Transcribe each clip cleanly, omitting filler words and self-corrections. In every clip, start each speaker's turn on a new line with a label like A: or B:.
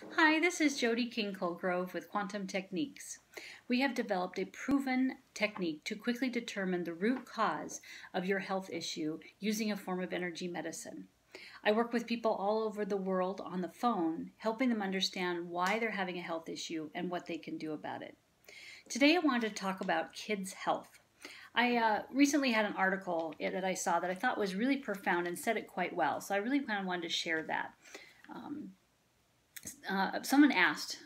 A: Hi, this is Jody Colegrove with Quantum Techniques. We have developed a proven technique to quickly determine the root cause of your health issue using a form of energy medicine. I work with people all over the world on the phone, helping them understand why they're having a health issue and what they can do about it. Today I wanted to talk about kids' health. I recently had an article that I saw that I thought was really profound and said it quite well, so I really kind of wanted to share that. Someone asked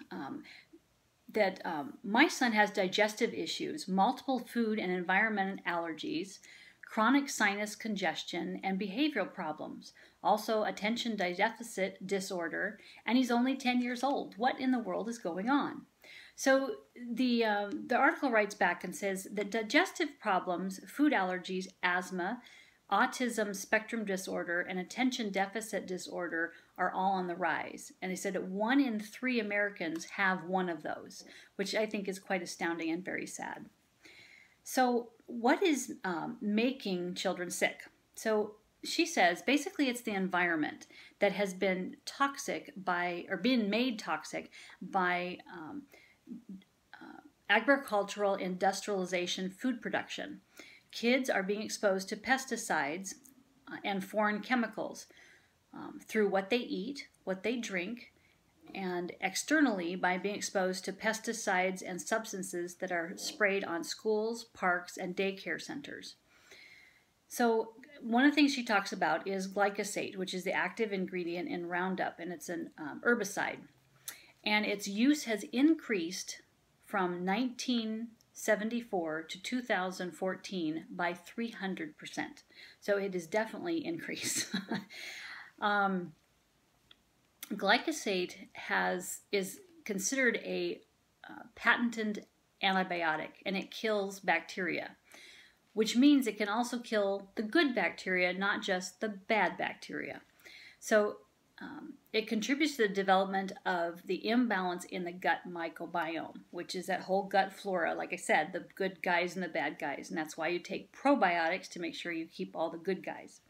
A: that my son has digestive issues, multiple food and environmental allergies, chronic sinus congestion, and behavioral problems, also attention deficit disorder, and he's only 10 years old. What in the world is going on? So the article writes back and says that digestive problems, food allergies, asthma, autism spectrum disorder, and attention deficit disorder are all on the rise. And they said that 1 in 3 Americans have one of those, which I think is quite astounding and very sad. So what is making children sick? So she says basically it's the environment that has been toxic by, or been made toxic by agricultural industrialization food production. Kids are being exposed to pesticides and foreign chemicals through what they eat, what they drink, and externally by being exposed to pesticides and substances that are sprayed on schools, parks, and daycare centers. So one of the things she talks about is glyphosate, which is the active ingredient in Roundup, and it's an herbicide. And its use has increased from 1974 to 2014 by 300%. So it is definitely increased. Glyphosate is considered a patented antibiotic, and it kills bacteria, which means it can also kill the good bacteria, not just the bad bacteria. So it contributes to the development of the imbalance in the gut microbiome, which is that whole gut flora, like I said, the good guys and the bad guys. And that's why you take probiotics to make sure you keep all the good guys.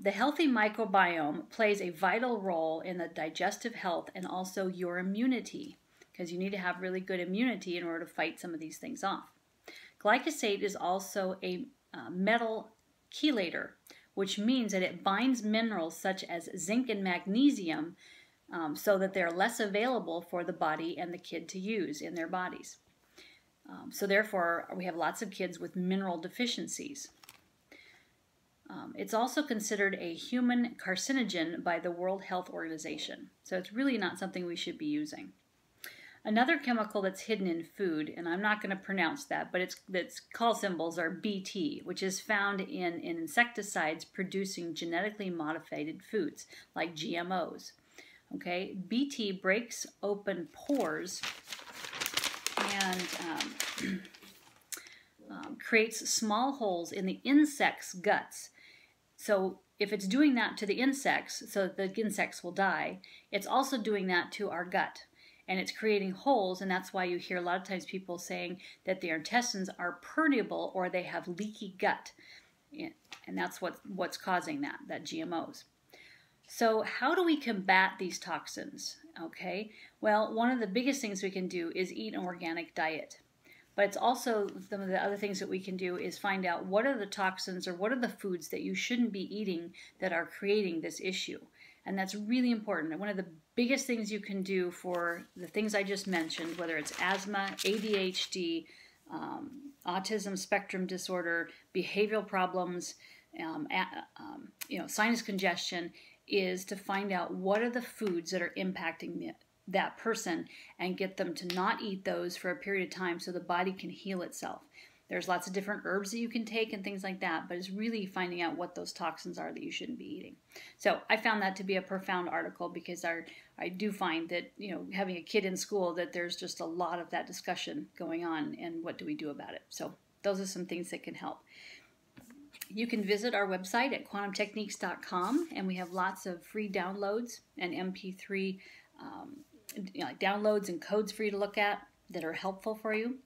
A: The healthy microbiome plays a vital role in the digestive health and also your immunity, because you need to have really good immunity in order to fight some of these things off. Glyphosate is also a metal chelator, which means that it binds minerals such as zinc and magnesium so that they're less available for the body and the kid to use in their bodies. So therefore, we have lots of kids with mineral deficiencies. It's also considered a human carcinogen by the World Health Organization. So it's really not something we should be using. Another chemical that's hidden in food, and I'm not going to pronounce that, but its call symbols are BT, which is found in insecticides producing genetically modified foods like GMOs. Okay, BT breaks open pores and creates small holes in the insect's guts. So if it's doing that to the insects, so that the insects will die, it's also doing that to our gut. And it's creating holes, and that's why you hear a lot of times people saying that their intestines are permeable or they have leaky gut. And that's what's causing that GMOs. So how do we combat these toxins? Okay, well, one of the biggest things we can do is eat an organic diet. But it's also, some of the other things that we can do is find out what are the toxins or what are the foods that you shouldn't be eating that are creating this issue. And that's really important. And one of the biggest things you can do for the things I just mentioned, whether it's asthma, ADHD, autism spectrum disorder, behavioral problems, sinus congestion, is to find out what are the foods that are impacting that person and get them to not eat those for a period of time so the body can heal itself. There's lots of different herbs that you can take and things like that, but it's really finding out what those toxins are that you shouldn't be eating. So I found that to be a profound article because I do find that, having a kid in school, that there's just a lot of that discussion going on and what do we do about it. So those are some things that can help. You can visit our website at quantumtechniques.com, and we have lots of free downloads and MP3 downloads and codes for you to look at that are helpful for you.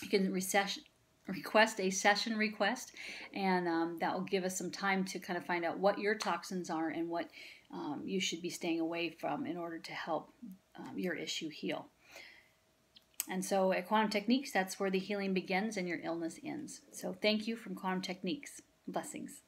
A: You can request a session request, and that will give us some time to kind of find out what your toxins are and what you should be staying away from in order to help your issue heal. And so at Quantum Techniques, that's where the healing begins and your illness ends. So thank you from Quantum Techniques. Blessings.